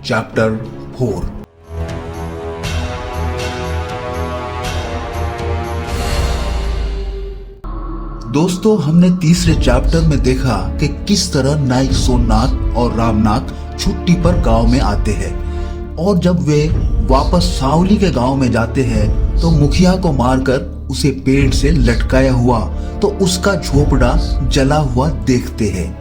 Chapter 4। दोस्तों, हमने तीसरे चैप्टर में देखा कि किस तरह नायक सोमनाथ और रामनाथ छुट्टी पर गांव में आते हैं और जब वे वापस सावली के गांव में जाते हैं तो मुखिया को मारकर उसे पेड़ से लटकाया हुआ तो उसका झोपड़ा जला हुआ देखते हैं।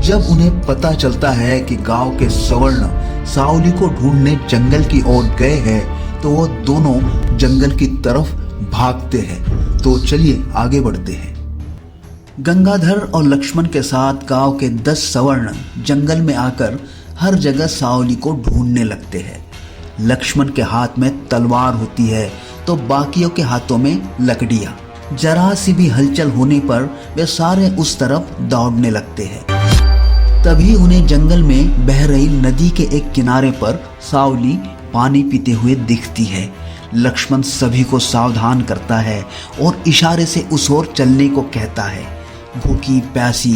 जब उन्हें पता चलता है कि गांव के सवर्ण सावली को ढूंढने जंगल की ओर गए हैं तो वो दोनों जंगल की तरफ भागते हैं। तो चलिए आगे बढ़ते हैं। गंगाधर और लक्ष्मण के साथ गांव के 10 सवर्ण जंगल में आकर हर जगह सावली को ढूंढने लगते हैं। लक्ष्मण के हाथ में तलवार होती है तो बाकियों के हाथों में लकड़ियां। जरा सी भी हलचल होने पर वे सारे उस तरफ दौड़ने लगते हैं। तभी उन्हें जंगल में बह रही नदी के एक किनारे पर सावली पानी पीते हुए दिखती है। लक्ष्मण सभी को सावधान करता है और इशारे से उस ओर चलने को कहता है। भूखी प्यासी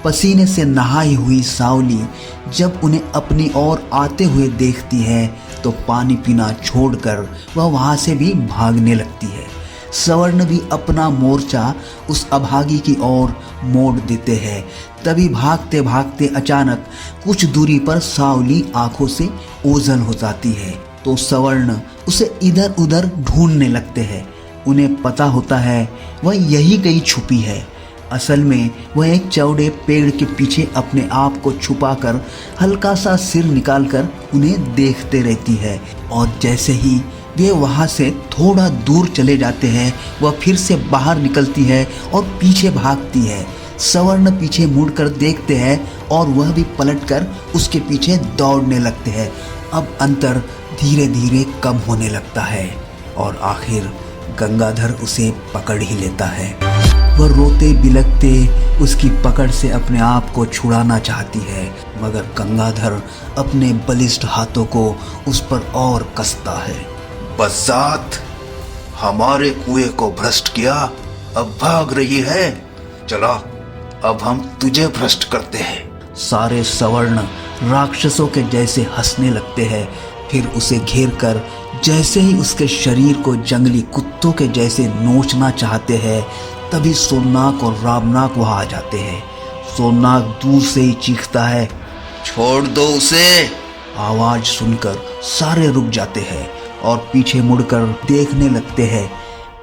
पसीने से नहाई हुई सावली जब उन्हें अपनी ओर आते हुए देखती है तो पानी पीना छोड़कर वह वहां से भी भागने लगती है। सवर्ण भी अपना मोर्चा उस अभागी की ओर मोड़ देते हैं। तभी भागते भागते अचानक कुछ दूरी पर सावली आंखों से ओझल हो जाती है तो सवर्ण उसे इधर उधर ढूंढने लगते हैं। उन्हें पता होता है वह यही कहीं छुपी है। असल में वह एक चौड़े पेड़ के पीछे अपने आप को छुपाकर हल्का सा सिर निकालकर उन्हें देखते रहती है और जैसे ही वे वहां से थोड़ा दूर चले जाते हैं वह फिर से बाहर निकलती है और पीछे भागती है। सवर्ण पीछे मुड़कर देखते हैं और वह भी पलटकर उसके पीछे दौड़ने लगते हैं। अब अंतर धीरे धीरे कम होने लगता है और आखिर गंगाधर उसे पकड़ ही लेता है। वह रोते बिलखते उसकी पकड़ से अपने आप को छुड़ाना चाहती है मगर गंगाधर अपने बलिष्ठ हाथों को उस पर और कसता है। बज़ात, हमारे कुएं को भ्रष्ट किया, अब भाग रही है। चला, अब हम तुझे भ्रष्ट करते हैं। सारे सवर्ण राक्षसों के जैसे हंसने लगते हैं। फिर उसे घेर कर जैसे ही उसके शरीर को जंगली कुत्तों के जैसे नोचना चाहते हैं तभी सोमनाथ और रामनाथ वहां आ जाते हैं। सोमनाथ दूर से ही चीखता है, छोड़ दो उसे। आवाज सुनकर सारे रुक जाते हैं और पीछे मुड़कर देखने लगते हैं।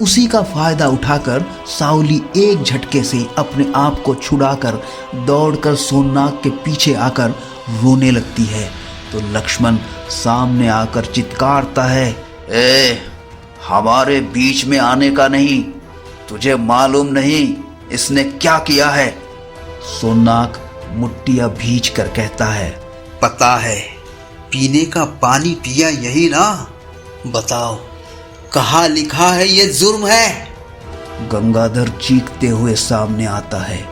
उसी का फायदा उठाकर सावली एक झटके से अपने आप को छुड़ाकर दौड़कर सोमनाथ के पीछे आकर रोने लगती है तो लक्ष्मण सामने आकर चित्कारता है, ए, हमारे बीच में आने का नहीं। तुझे मालूम नहीं इसने क्या किया है? सोमनाथ मुट्ठियां भींच कर कहता है, पता है, पीने का पानी पिया यही ना। बताओ, कहाँ लिखा है ये जुर्म है? गंगाधर चीखते हुए सामने आता है,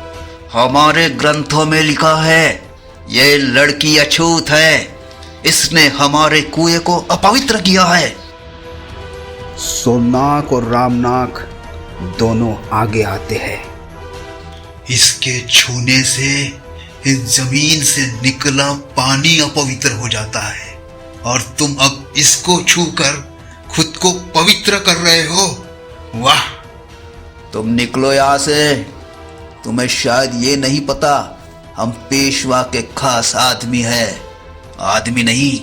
हमारे ग्रंथों में लिखा है, ये लड़की अछूत है, इसने हमारे कुएं को अपवित्र किया है। सोमनाथ और रामनाथ दोनों आगे आते हैं। इसके छूने से इस जमीन से निकला पानी अपवित्र हो जाता है और तुम अब इसको छूकर खुद को पवित्र कर रहे हो। वाह! तुम निकलो यहाँ से। तुम्हें शायद ये नहीं पता हम पेशवा के खास आदमी है। आदमी नहीं,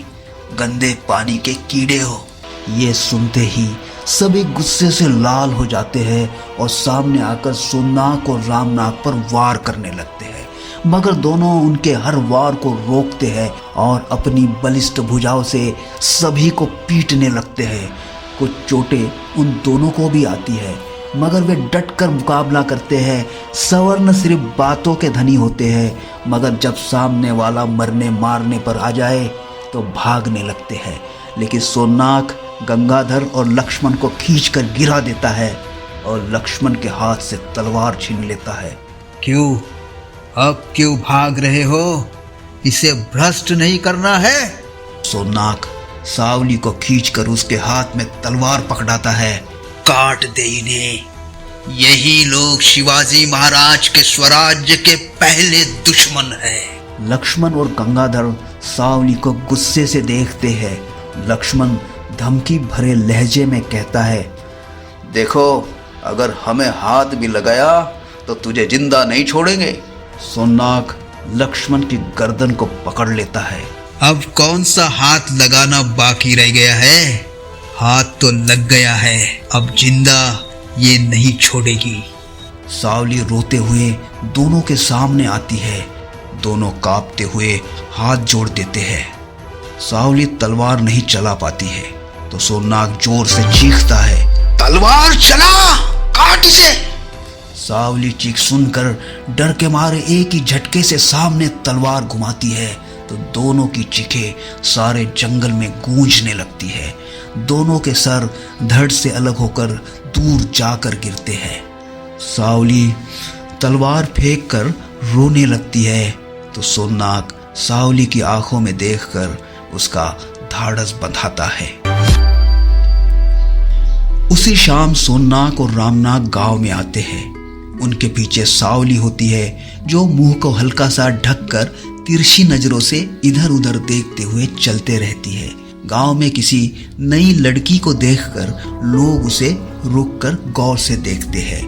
गंदे पानी के कीड़े हो। ये सुनते ही सभी गुस्से से लाल हो जाते हैं और सामने आकर सोमनाथ और रामनाथ पर वार करने लगते हैं मगर दोनों उनके हर वार को रोकते हैं और अपनी बलिष्ठ भुजाओं से सभी को पीटने लगते हैं। कुछ चोटें उन दोनों को भी आती है मगर वे डटकर मुकाबला करते हैं। सवर्ण सिर्फ बातों के धनी होते हैं मगर जब सामने वाला मरने मारने पर आ जाए तो भागने लगते हैं। लेकिन सोमनाथ गंगाधर और लक्ष्मण को खींचकर गिरा देता है और लक्ष्मण के हाथ से तलवार छीन लेता है। क्यों? अब क्यों भाग रहे हो? इसे भ्रष्ट नहीं करना है? सोमनाथ सावली को खींचकर उसके हाथ में तलवार पकड़ाता है। काट दे इन्हें। यही लोग शिवाजी महाराज के स्वराज्य के पहले दुश्मन हैं। लक्ष्मण और गंगाधर सावली को गुस्से से देखते हैं। लक्ष्मण धमकी भरे लहजे में कहता है, देखो, अगर हमें हाथ भी लगाया तो तुझे जिंदा नहीं छोड़ेंगे। सोमनाथ लक्ष्मण की गर्दन को पकड़ लेता है। अब कौन सा हाथ लगाना बाकी रह गया है? हाथ तो लग गया है, अब जिंदा ये नहीं छोड़ेगी। सावली रोते हुए दोनों के सामने आती है। दोनों कांपते हुए हाथ जोड़ देते हैं। सावली तलवार नहीं चला पाती है तो सोमनाथ जोर से चीखता है, तलवार चला, काट इसे। सावली चीख सुनकर डर के मारे एक ही झटके से सामने तलवार घुमाती है तो दोनों की चीखें सारे जंगल में गूंजने लगती है। दोनों के सर धड़ से अलग होकर दूर जाकर गिरते हैं। सावली तलवार फेंक कर रोने लगती है तो सोमनाथ सावली की आंखों में देखकर उसका ढाढ़स बंधाता है। उसी शाम सोमनाथ और रामनाथ गांव में आते हैं। उनके पीछे सावली होती है जो मुंह को हल्का सा ढककर तिरछी नजरों से इधर उधर देखते हुए चलते रहती है। गांव में किसी नई लड़की को देखकर लोग उसे रुककर गौर से देखते हैं।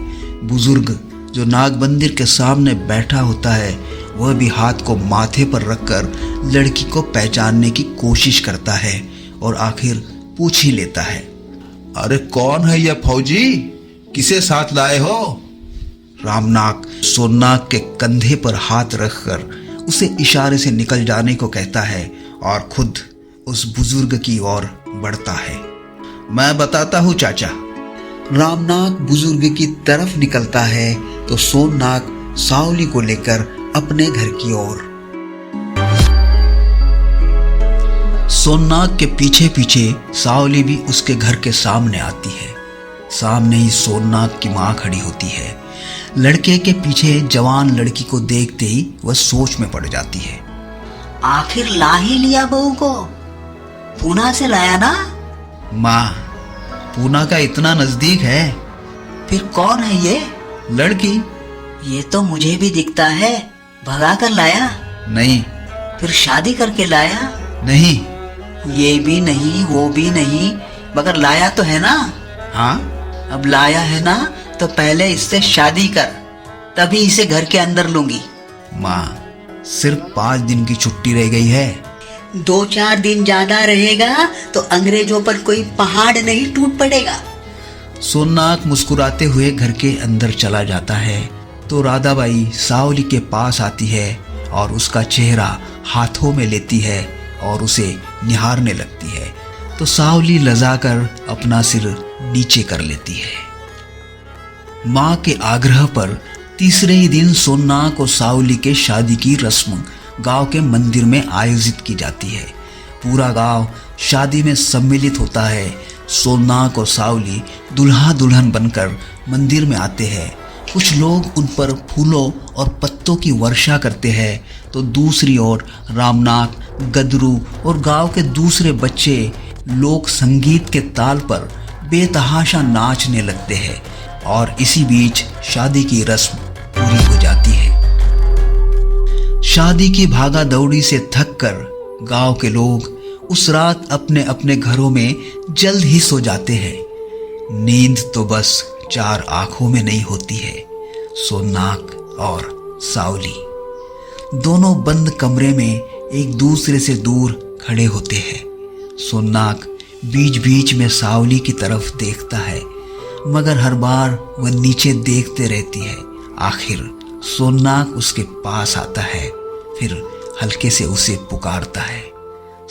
बुजुर्ग जो नाग मंदिर के सामने बैठा होता है वह भी हाथ को माथे पर रखकर लड़की को पहचानने की कोशिश करता है और आखिर पूछ ही लेता है, अरे कौन है यह फौजी, किसे साथ लाए हो? रामनाथ सोमनाथ के कंधे पर हाथ रखकर उसे इशारे से निकल जाने को कहता है और खुद उस बुजुर्ग की ओर बढ़ता है। मैं बताता हूँ चाचा। रामनाथ बुजुर्ग की तरफ निकलता है तो सोमनाथ सावली को लेकर अपने घर की ओर। सोमनाथ के पीछे पीछे सावली भी उसके घर के सामने आती है। सामने ही सोमनाथ की माँ खड़ी होती है। लड़के के पीछे जवान लड़की को देखते ही वह सोच में पड़ जाती है। आखिर ला ही लिया बहू को, पूना से लाया ना? माँ, पूना का इतना नजदीक है। फिर कौन है ये लड़की? ये तो मुझे भी दिखता है। भगा कर लाया? नहीं। फिर शादी करके लाया? नहीं। ये भी नहीं, वो भी नहीं, मगर लाया तो है ना? हाँ। अब लाया है ना तो पहले इससे शादी कर, तभी इसे घर के अंदर लूंगी। माँ, सिर्फ 5 दिन की छुट्टी रह गई है। 2-4 दिन ज्यादा रहेगा तो अंग्रेजों पर कोई पहाड़ नहीं टूट पड़ेगा। सोमनाथ मुस्कुराते हुए घर के अंदर चला जाता है तो राधाबाई सावली के पास आती है और उसका चेहरा हाथों में लेती है और उसे निहारने लगती है तो सावली लजाकर अपना सिर नीचे कर लेती है। माँ के आग्रह पर तीसरे ही दिन सोमनाथ और सावली के शादी की रस्म गांव के मंदिर में आयोजित की जाती है। पूरा गांव शादी में सम्मिलित होता है। सोमनाथ और सावली दुल्हा दुल्हन बनकर मंदिर में आते हैं। कुछ लोग उन पर फूलों और पत्तों की वर्षा करते हैं तो दूसरी ओर रामनाथ, गदरू और गांव के दूसरे बच्चे लोक संगीत के ताल पर बेतहाशा नाचने लगते हैं और इसी बीच शादी की रस्म पूरी हो जाती है। शादी की भागा दौड़ी से थककर गांव के लोग उस रात अपने अपने घरों में जल्द ही सो जाते हैं। नींद तो बस 4 आंखों में नहीं होती है। सोमनाथ और सावली दोनों बंद कमरे में एक दूसरे से दूर खड़े होते हैं। सोमनाथ बीच बीच में सावली की तरफ देखता है मगर हर बार वह नीचे देखते रहती है। आखिर सोमनाथ उसके पास आता है, फिर हल्के से उसे पुकारता है,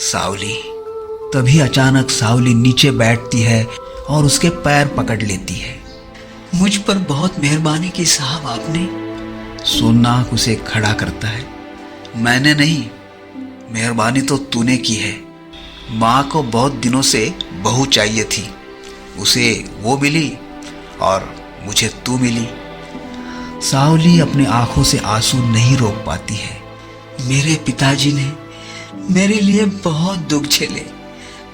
सावली। तभी अचानक सावली नीचे बैठती है और उसके पैर पकड़ लेती है। मुझ पर बहुत मेहरबानी की साहब आपने। सोमनाथ उसे खड़ा करता है। मैंने नहीं, मेहरबानी तो तूने की है। माँ को बहुत दिनों से बहू चाहिए थी, उसे वो मिली और मुझे तू मिली। सावली अपनी आंखों से आंसू नहीं रोक पाती है। मेरे पिताजी ने मेरे लिए बहुत दुख झेले,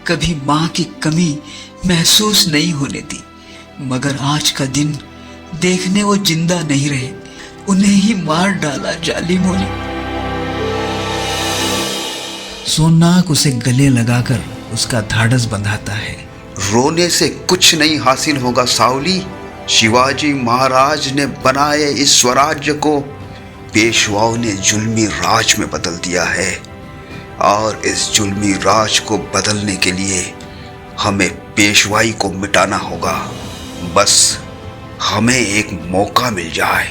कभी माँ की कमी महसूस नहीं होने दी, मगर आज का दिन देखने वो जिंदा नहीं रहे, उन्हें ही मार डाला जालिमों ने। सोननाग उसे गले लगाकर उसका धाड़स बंधाता है। रोने से कुछ नहीं हासिल होगा सावली। शिवाजी महाराज ने बनाए इस स्वराज्य को पेशवाओं ने जुल्मी राज में बदल दिया है, और इस जुल्मी राज को बदलने के लिए हमें पेशवाई को मिटाना होगा। बस हमें एक मौका मिल जाए।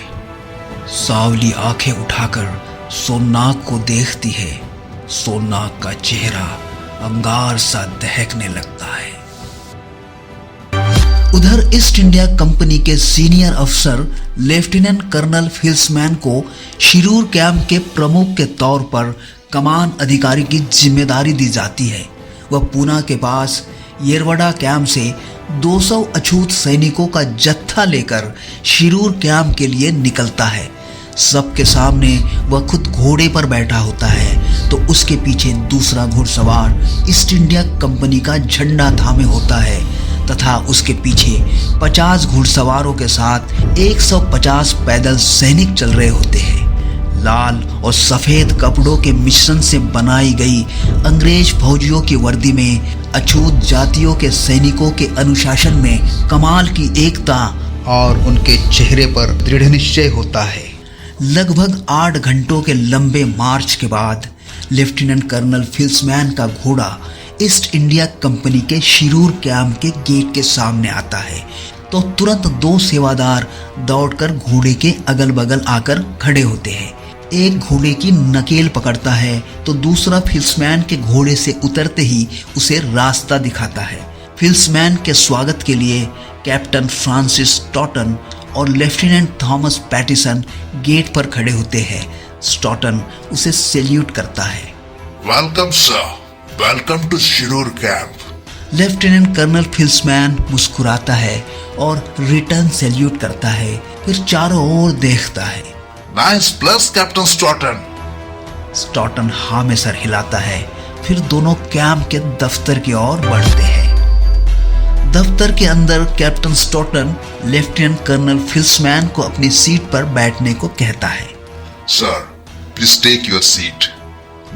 सावली आंखें उठाकर सोननाग को देखती है। सोननाग का चेहरा अंगार सा दहकने लगता है। उधर ईस्ट इंडिया कंपनी के सीनियर अफसर लेफ्टिनेंट कर्नल फिल्समैन को शिरूर कैंप के प्रमुख के तौर पर कमान अधिकारी की जिम्मेदारी दी जाती है। वह पूना के पास येरवड़ा कैंप से 200 अछूत सैनिकों का जत्था लेकर शिरूर कैंप के लिए निकलता है। सबके सामने वह खुद घोड़े पर बैठा होता है तो उसके पीछे दूसरा घुड़सवार ईस्ट इंडिया कंपनी का झंडा थामे होता है तथा उसके पीछे 50 घुड़सवारों के साथ 150 पैदल सैनिक चल रहे होते हैं। लाल और सफेद कपड़ों के मिश्रण से बनाई गई अंग्रेज फौजियों की वर्दी में अछूत जातियों के सैनिकों के अनुशासन में कमाल की एकता और उनके चेहरे पर दृढ़ निश्चय होता है। लगभग 8 घंटों के लंबे मार्च के बाद लेफ्टिनेंट कर्नल फिल्समैन का घोड़ा ईस्ट इंडिया कंपनी के शिरूर कैंप के गेट के सामने आता है तो तुरंत 2 सेवादार दौड़कर घोड़े के अगल बगल आकर खड़े होते हैं। एक घोड़े की नकेल पकड़ता है तो दूसरा फिल्समैन के घोड़े से उतरते ही उसे रास्ता दिखाता है। फिल्समैन के स्वागत के लिए कैप्टन फ्रांसिस टॉटन और लेफ्टिनेंट थॉमस पैटिसन गेट पर खड़े होते हैं। स्टॉटन उसे सैल्यूट करता है। Welcome sir, welcome to Shirur camp. Lieutenant colonel Filsman मुस्कुराता है और रिटर्न सैल्यूट करता है, फिर चारों ओर देखता है। Nice place captain Staunton. Staunton हाँ में सर हिलाता है, फिर दोनों कैंप के दफ्तर की ओर बढ़ते हैं। दफ्तर के अंदर कैप्टन स्टॉटन लेफ्टिनेंट कर्नल फिल्समैन को अपनी सीट पर बैठने को कहता है। Sir, please take your seat.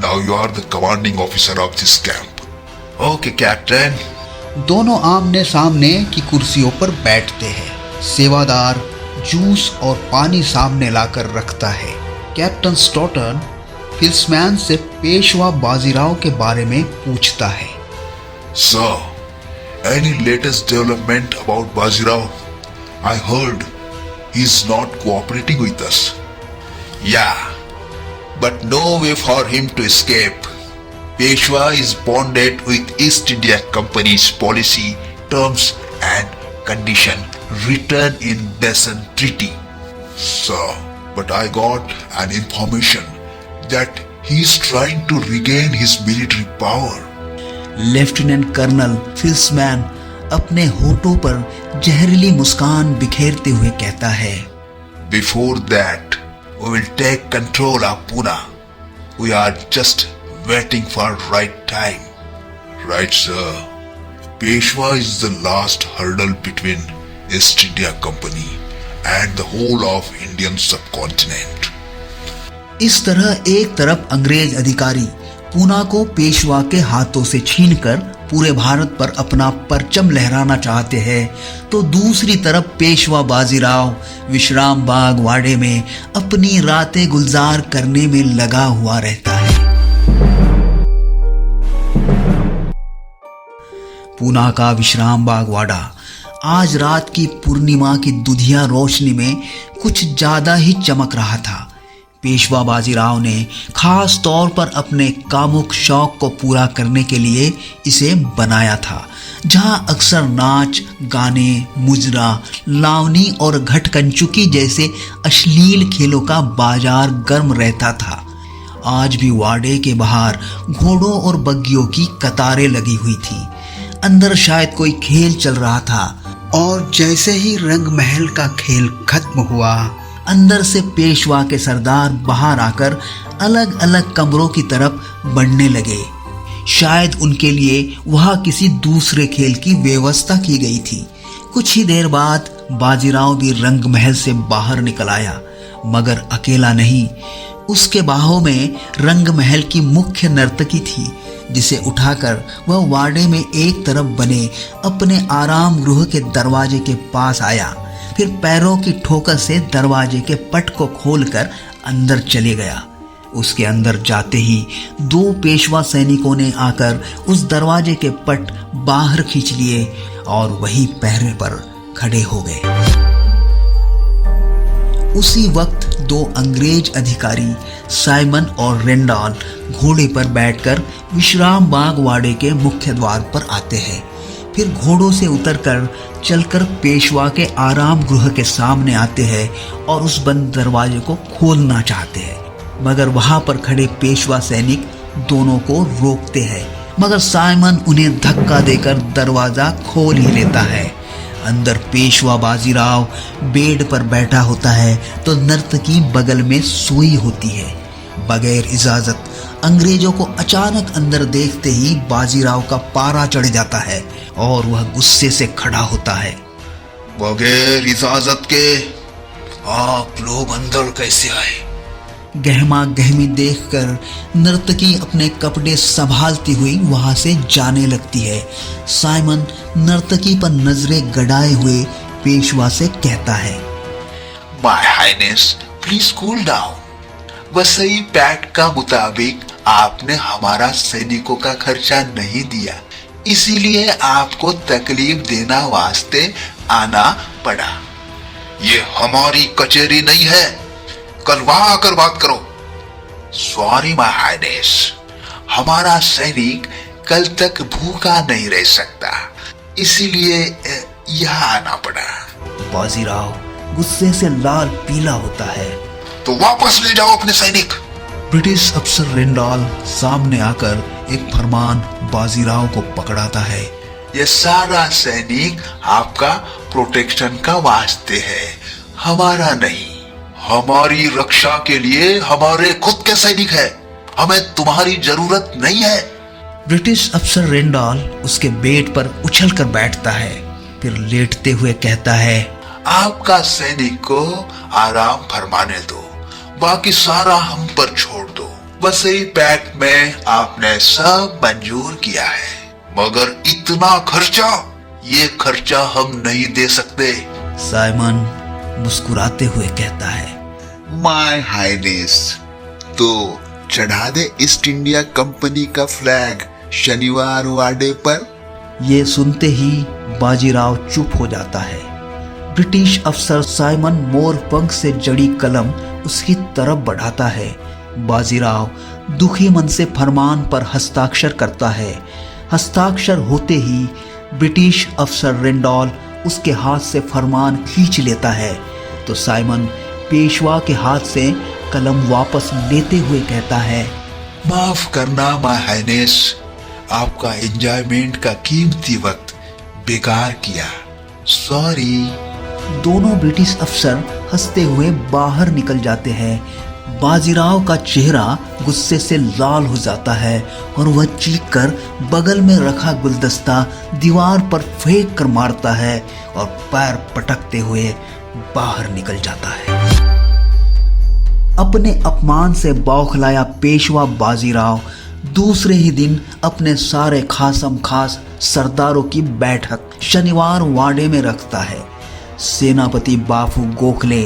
Now you are the commanding officer of this camp. Okay captain. दोनों आमने सामने की कुर्सियों पर बैठते हैं। सेवादार जूस और पानी सामने लाकर रखता है। कैप्टन स्टॉटन फिल्समैन से पेशवा बाजीराव के बारे में पूछता है। Sir, any latest development about Bajirao? I heard he's not cooperating with us. Yeah, but no way for him to escape. Peshwa is bonded with East India Company's policy, terms and condition written in Besant Treaty. Sir, but I got an information that he's trying to regain his military power. Lieutenant colonel Filsman अपने होठों पर जहरीली मुस्कान बिखेरते हुए कहता है। Before that, we will take control of Pune. We are just waiting for right time. Right, sir. Peshwa is the last hurdle between East India Company and the whole of Indian subcontinent. इस तरह एक तरफ अंग्रेज अधिकारी पूना को पेशवा के हाथों से छीनकर पूरे भारत पर अपना परचम लहराना चाहते हैं तो दूसरी तरफ पेशवा बाजीराव विश्राम बाग वाड़े में अपनी रातें गुलजार करने में लगा हुआ रहता है। पूना का विश्राम बाग वाड़ा आज रात की पूर्णिमा की दुधिया रोशनी में कुछ ज्यादा ही चमक रहा था। पेशवा बाजीराव ने खास तौर पर अपने कामुक शौक को पूरा करने के लिए इसे बनाया था, जहां अक्सर नाच, गाने, मुजरा, लावनी और घटकंचुकी जैसे अश्लील खेलों का बाजार गर्म रहता था। आज भी वाड़े के बाहर घोड़ों और बग्गियों की कतारें लगी हुई थी। अंदर शायद कोई खेल चल रहा था और जैसे ही रंग महल का खेल खत्म हुआ, अंदर से पेशवा के सरदार बाहर आकर अलग अलग कमरों की तरफ बढ़ने लगे। शायद उनके लिए वहां किसी दूसरे खेल की व्यवस्था की गई थी। कुछ ही देर बाद बाजीराव भी रंग महल से बाहर निकल आया, मगर अकेला नहीं। उसके बाहों में रंग महल की मुख्य नर्तकी थी, जिसे उठाकर वह वाड़े में एक तरफ बने अपने आराम गृह के दरवाजे के पास आया। फिर पैरों की ठोकर से दरवाजे के पट को खोलकर अंदर चले गया। उसके अंदर जाते ही 2 पेशवा सैनिकों ने आकर उस दरवाजे के पट बाहर खींच लिए और वही पहरे पर खड़े हो गए। उसी वक्त 2 अंग्रेज अधिकारी साइमन और रेंडॉल घोड़े पर बैठकर विश्राम बाग वाड़े के मुख्य द्वार पर आते हैं। फिर घोड़ों से उतरकर चलकर पेशवा के आराम गृह के सामने आते हैं और उस बंद दरवाजे को खोलना चाहते हैं, मगर वहां पर खड़े पेशवा सैनिक दोनों को रोकते हैं। मगर साइमन उन्हें धक्का देकर दरवाजा खोल ही लेता है। अंदर पेशवा बाजीराव बेड पर बैठा होता है तो नर्तकी बगल में सोई होती है। बगैर इजाजत अंग्रेजों को अचानक अंदर देखते ही बाजीराव का पारा चढ़ जाता है और वह गुस्से से खड़ा होता है। बगैर इजाजत के आप लोग अंदर कैसे आए? गहमा गहमी देखकर नर्तकी अपने कपड़े संभालती हुई वहां से जाने लगती है। साइमन नर्तकी पर नजरें गड़ाए हुए पेशवा से कहता है, my highness please cool down. Vasai pact का मुताबिक आपने हमारा सैनिकों का खर्चा नहीं दिया, इसीलिए आपको तकलीफ देना वास्ते आना पड़ा। ये हमारी कचहरी नहीं है, कल वहां आकर बात करो। सॉरी माय हाइनेस, हमारा सैनिक कल तक भूखा नहीं रह सकता, इसीलिए यहाँ आना पड़ा। बाजीराव गुस्से से लाल पीला होता है। तो वापस ले जाओ अपने सैनिक। ब्रिटिश अफसर रेंडॉल सामने आकर एक फरमान बाजीराव को पकड़ाता है। ये सारा सैनिक आपका प्रोटेक्शन का वास्ते है, हमारा नहीं। हमारी रक्षा के लिए हमारे खुद के सैनिक है, हमें तुम्हारी जरूरत नहीं है। ब्रिटिश अफसर रेंडॉल उसके बेड पर उछलकर बैठता है, फिर लेटते हुए कहता है, आपका सैनिक को आराम फरमाने दो, बाकी सारा हम पर छोड़ दो। वसई पैक्ट में आपने सब मंजूर किया है, मगर इतना खर्चा, ये खर्चा हम नहीं दे सकते। साइमन मुस्कुराते हुए कहता है, माय हाइनेस, तो चढ़ा दे ईस्ट इंडिया कंपनी का फ्लैग शनिवार वाडे पर। ये सुनते ही बाजीराव चुप हो जाता है। ब्रिटिश अफसर साइमन मोरपंख से जड़ी कलम उसकी तरफ बढ़ाता है। बाजीराव दुखी मन से फरमान पर हस्ताक्षर करता है। हस्ताक्षर होते ही ब्रिटिश अफसर रेंडॉल उसके हाथ से फरमान खींच लेता है तो साइमन पेशवा के हाथ से कलम वापस लेते हुए कहता है, माफ करना माय हाइनेस, आपका एंजॉयमेंट का कीमती वक्त बेकार किया, सॉरी। दोनों ब्रिटिश अफसर हंसते हुए बाहर निकल जाते हैं। बाजीराव का चेहरा गुस्से से लाल हो जाता है और वह चीखकर बगल में रखा गुलदस्ता दीवार पर फेंक कर मारता है और पैर पटकते हुए बाहर निकल जाता है। अपने अपमान से बौखलाया पेशवा बाजीराव दूसरे ही दिन अपने सारे खासम खास सरदारों की बैठक शनिवार वाड़े में रखता है। सेनापति बाफू गोखले,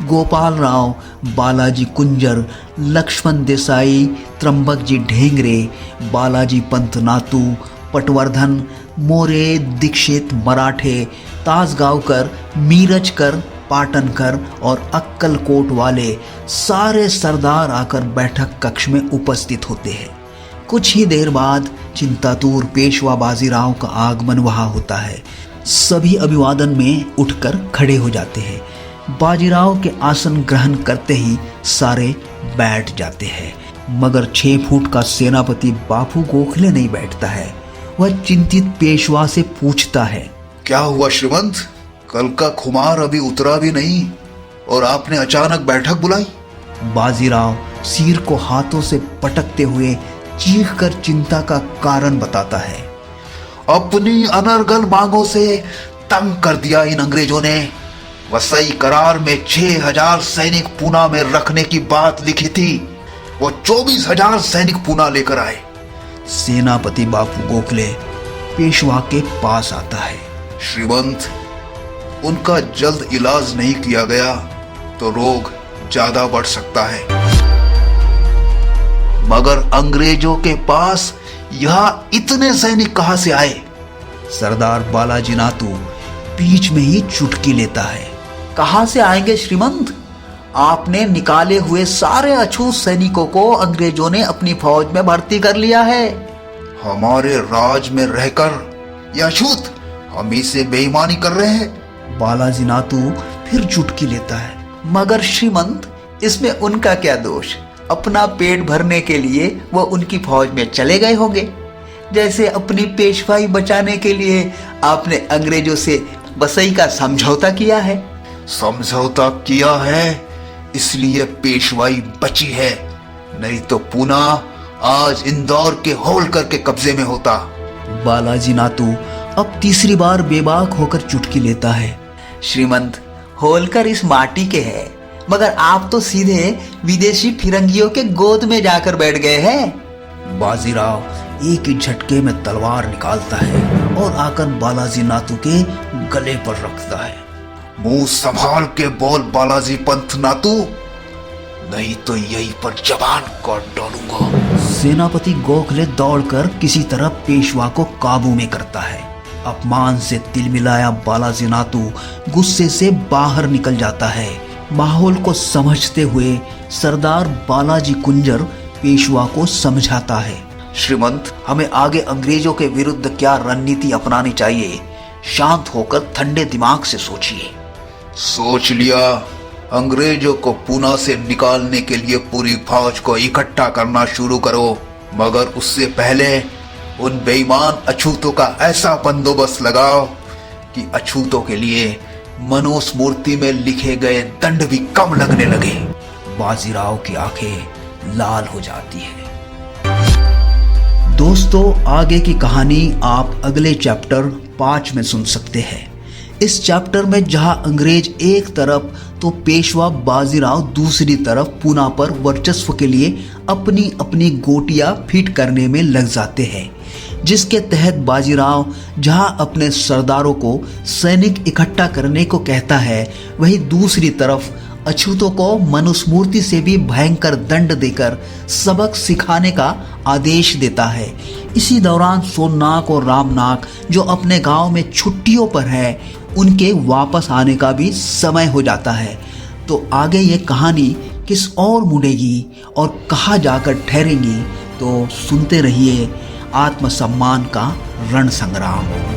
गोपाल राव, बालाजी कुंजर, लक्ष्मण देसाई, त्र्यंबक जी ढेंगरे, बालाजी पंत नातू, पटवर्धन, मोरे, दीक्षित, मराठे, ताजगावकर, मीरजकर, पाटनकर और अक्कलकोट वाले सारे सरदार आकर बैठक कक्ष में उपस्थित होते हैं। कुछ ही देर बाद चिंतातुर पेशवा बाजीराव का आगमन वहां होता है। सभी अभिवादन में उठकर खड़े हो जाते हैं। बाजीराव के आसन ग्रहण करते ही सारे बैठ जाते हैं, मगर 6 फुट का सेनापति बापू गोखले नहीं बैठता है। वह चिंतित पेशवा से पूछता है, क्या हुआ श्रीमंत, कल का खुमार अभी उतरा भी नहीं और आपने अचानक बैठक बुलाई? बाजीराव सिर को हाथों से पटकते हुए चीखकर चिंता का कारण बताता है। अपनी अनर्गल मांगों से तंग कर दिया इन अंग्रेजों ने। वसई करार में 6,000 सैनिक पूना में रखने की बात लिखी थी, वो 24,000 सैनिक पूना लेकर आए। सेनापति बापू गोखले पेशवा के पास आता है। श्रीमंत, उनका जल्द इलाज नहीं किया गया तो रोग ज्यादा बढ़ सकता है। मगर अंग्रेजों के पास यहाँ इतने सैनिक कहां से आए? सरदार बालाजी नातू बीच में ही चुटकी लेता है। कहां से आएंगे श्रीमंत? आपने निकाले हुए सारे अछूत सैनिकों को अंग्रेजों ने अपनी फौज में भर्ती कर लिया है। हमारे राज में रहकर यह अछूत हम ही से बेईमानी कर रहे हैं। बालाजी नातू फिर चुटकी लेता है। मगर श्रीमंत, इसमें उनका क्या दोष? अपना पेट भरने के लिए वो उनकी फौज में चले गए होंगे, जैसे अपनी पेशवाई बचाने के लिए आपने अंग्रेजों से वसई का समझौता किया है। समझौता किया है इसलिए पेशवाई बची है, नहीं तो पूना आज इंदौर के होलकर के कब्जे में होता। बालाजी नातू अब तीसरी बार बेबाक होकर चुटकी लेता है। श्रीमंत, होलकर इस माटी के हैं, मगर आप तो सीधे विदेशी फिरंगियों के गोद में जाकर बैठ गए हैं। बाजीराव एक ही झटके में तलवार निकालता है और आकर बालाजी नातू के गले पर रखता है। मुंह संभाल के बोल बालाजी पंत नातू, नहीं तो यहीं पर जबान काट डालूंगा। सेनापति गोखले दौड़कर किसी तरह पेशवा को काबू में करता है। अपमान से तिलमिलाया बालाजी नातू गुस्से से बाहर निकल जाता है। माहौल को समझते हुए सरदार बालाजी कुंजर पेशवा को समझाता है। श्रीमंत, हमें आगे अंग्रेजों के विरुद्ध क्या रणनीति अपनानी चाहिए? शांत होकर ठंडे दिमाग से सोचिए। सोच लिया। अंग्रेजों को पूना से निकालने के लिए पूरी फौज को इकट्ठा करना शुरू करो, मगर उससे पहले उन बेईमान अछूतों का ऐसा बंदोबस्त लगाओ कि अछूतों के लिए मनुस्मृति में लिखे गए दंड भी कम लगने लगे। बाजीराव की आंखें लाल हो जाती है। दोस्तों, आगे की कहानी आप अगले चैप्टर 5 में सुन सकते हैं। इस चैप्टर में जहां अंग्रेज एक तरफ तो पेशवा बाजीराव दूसरी तरफ पूना पर वर्चस्व के लिए अपनी अपनी गोटियां फिट करने में लग जाते हैं, जिसके तहत बाजीराव जहां अपने सरदारों को सैनिक इकट्ठा करने को कहता है, वहीं दूसरी तरफ अछूतों को मनुस्मृति से भी भयंकर दंड देकर सबक सिखाने का आदेश देता है। इसी दौरान सोननाक और रामनाक जो अपने गांव में छुट्टियों पर है, उनके वापस आने का भी समय हो जाता है। तो आगे ये कहानी किस और मुड़ेगी और कहाँ जाकर ठहरेंगी, तो सुनते रहिए आत्मसम्मान का रण संग्राम।